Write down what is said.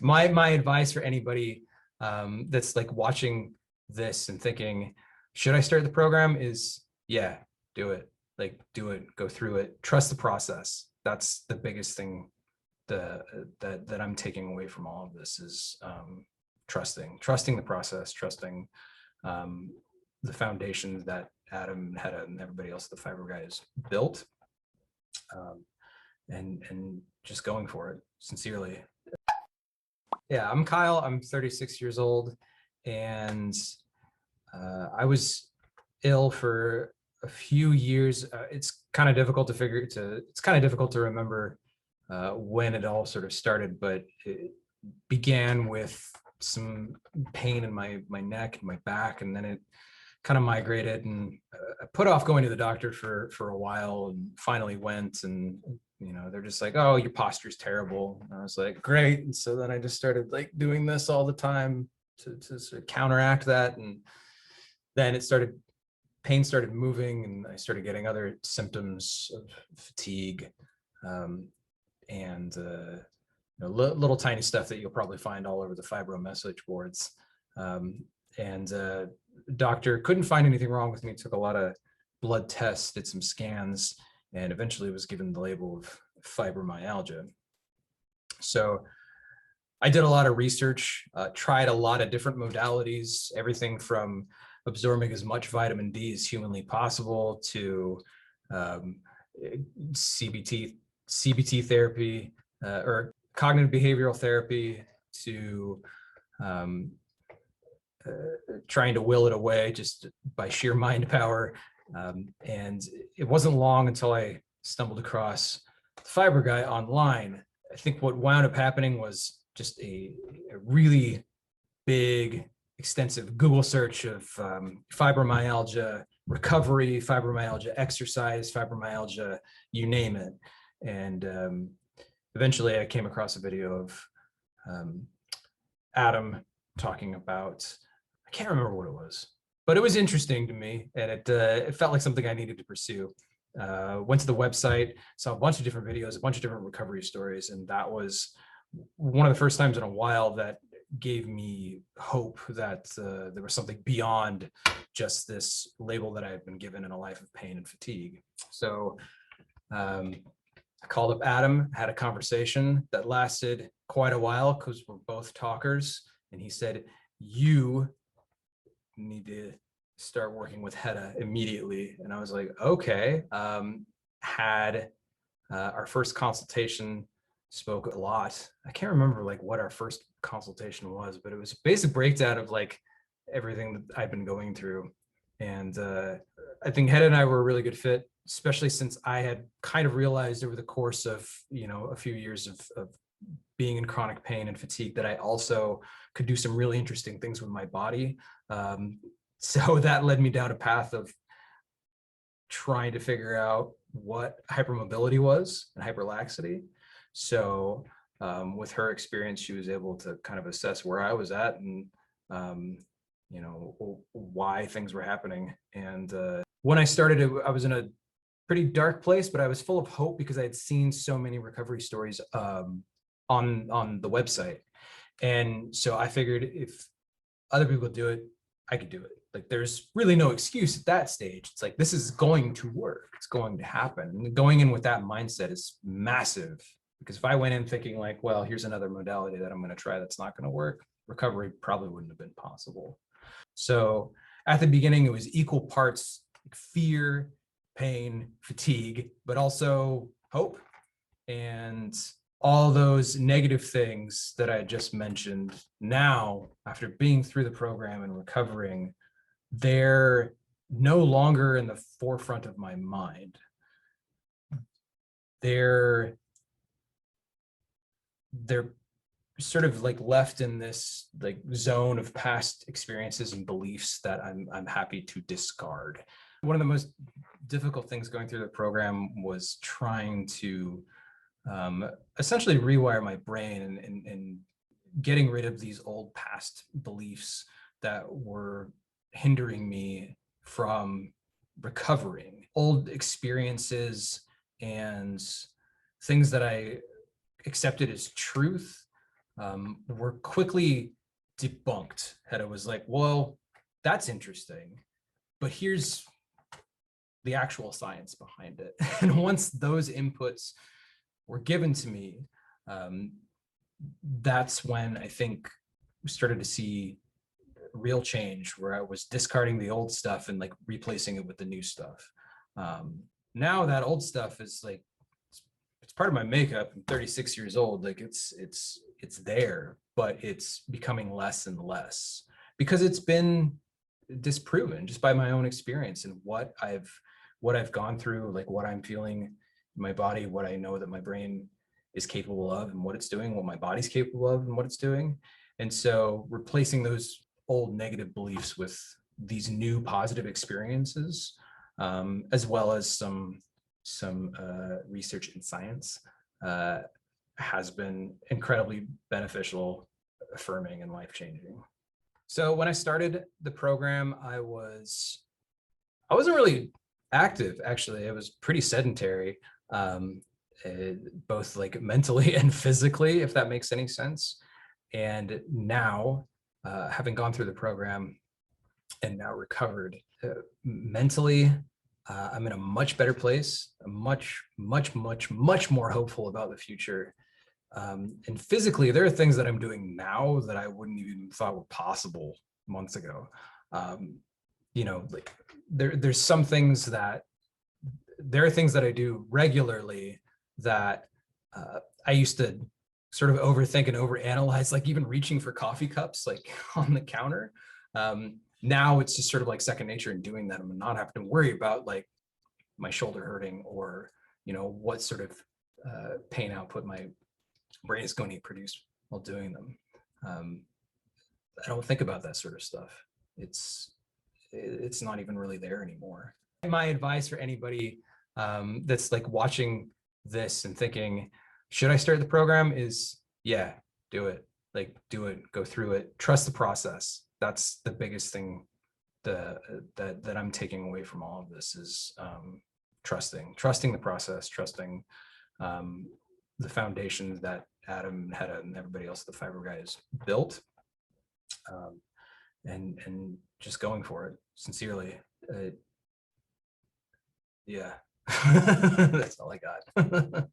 My advice for anybody that's like watching this and thinking, should I start the program, is yeah, do it. Like, do it, go through it, trust the process. That's the biggest thing that I'm taking away from all of this is trusting the process, trusting the foundations that Adam, Hedda, and everybody else at the Fiber Guys built, and just going for it sincerely. Yeah, I'm Kyle. I'm 36 years old, and I was ill for a few years. It's kind of difficult to remember when it all sort of started, but it began with some pain in my neck and my back, and then it kind of migrated, and I put off going to the doctor for a while, and finally went, and they're just like, oh, your posture's terrible. And I was like, great. And so then I just started like doing this all the time to sort of counteract that, and then pain started moving, and I started getting other symptoms of fatigue, and little tiny stuff that you'll probably find all over the fibro message boards. And doctor couldn't find anything wrong with me. Took a lot of blood tests, did some scans, and eventually was given the label of fibromyalgia. So I did a lot of research, tried a lot of different modalities, everything from absorbing as much vitamin D as humanly possible to CBT therapy, or cognitive behavioral therapy, to trying to will it away just by sheer mind power. And it wasn't long until I stumbled across the Fiber Guy online. I think what wound up happening was just a really big, extensive Google search of fibromyalgia recovery, fibromyalgia exercise, fibromyalgia, you name it. And eventually I came across a video of Adam talking about, I can't remember what it was, but it was interesting to me, and it felt like something I needed to pursue. Went to the website, saw a bunch of different videos, a bunch of different recovery stories, and that was one of the first times in a while that gave me hope that there was something beyond just this label that I had been given in a life of pain and fatigue. So I called up Adam, had a conversation that lasted quite a while because we're both talkers, and he said, you need to start working with Hedda immediately. And I was like, okay. Had our first consultation, spoke a lot. I can't remember like what our first consultation was, but it was a basic breakdown of like everything that I've been going through. And I think Hedda and I were a really good fit, especially since I had kind of realized over the course of, a few years of being in chronic pain and fatigue that I also could do some really interesting things with my body. So that led me down a path of trying to figure out what hypermobility was and hyperlaxity. So with her experience, she was able to kind of assess where I was at and, why things were happening. And when I started, I was in a pretty dark place, but I was full of hope because I had seen so many recovery stories on the website. And so I figured if other people do it, I could do it. Like, there's really no excuse at that stage. It's like, this is going to work. It's going to happen. And going in with that mindset is massive, because if I went in thinking like, well, here's another modality that I'm going to try that's not going to work, recovery probably wouldn't have been possible. So at the beginning, it was equal parts fear, pain, fatigue, but also hope. And all those negative things that I just mentioned, now, after being through the program and recovering, they're no longer in the forefront of my mind. They're sort of like left in this like zone of past experiences and beliefs that I'm happy to discard. One of the most difficult things going through the program was trying to essentially rewire my brain and getting rid of these old past beliefs that were hindering me from recovering. Old experiences and things that I accepted as truth were quickly debunked. And it was like, well, that's interesting, but here's the actual science behind it. And once those inputs were given to me, that's when I think we started to see real change, where I was discarding the old stuff and like replacing it with the new stuff. Now that old stuff is like, it's part of my makeup. I'm 36 years old. Like it's there, but it's becoming less and less because it's been disproven just by my own experience and what I've gone through, like what I'm feeling in my body, what I know that my brain is capable of and what it's doing, what my body's capable of and what it's doing. And so replacing those old negative beliefs with these new positive experiences, as well as some research in science, has been incredibly beneficial, affirming, and life-changing. So when I started the program, I wasn't really active, actually. I was pretty sedentary, both like mentally and physically, if that makes any sense. And now, having gone through the program and now recovered mentally, I'm in a much better place. I'm much more hopeful about the future. And physically, there are things that I'm doing now that I wouldn't even thought were possible months ago. You know, like there's some things that there are things that I do regularly that I used to sort of overthink and overanalyze, like even reaching for coffee cups, like on the counter. Now it's just sort of like second nature in doing that. I'm not having to worry about like my shoulder hurting or, you know, what sort of pain output my brain is going to produce while doing them. I don't think about that sort of stuff. It's not even really there anymore. My advice for anybody that's like watching this and thinking, should I start the program, is yeah, do it. Like do it, go through it, trust the process. That's the biggest thing that I'm taking away from all of this is trusting the process, trusting the foundations that Adam, Hedda, and everybody else at the Fiber Guys built, and just going for it sincerely. Yeah, that's all I got.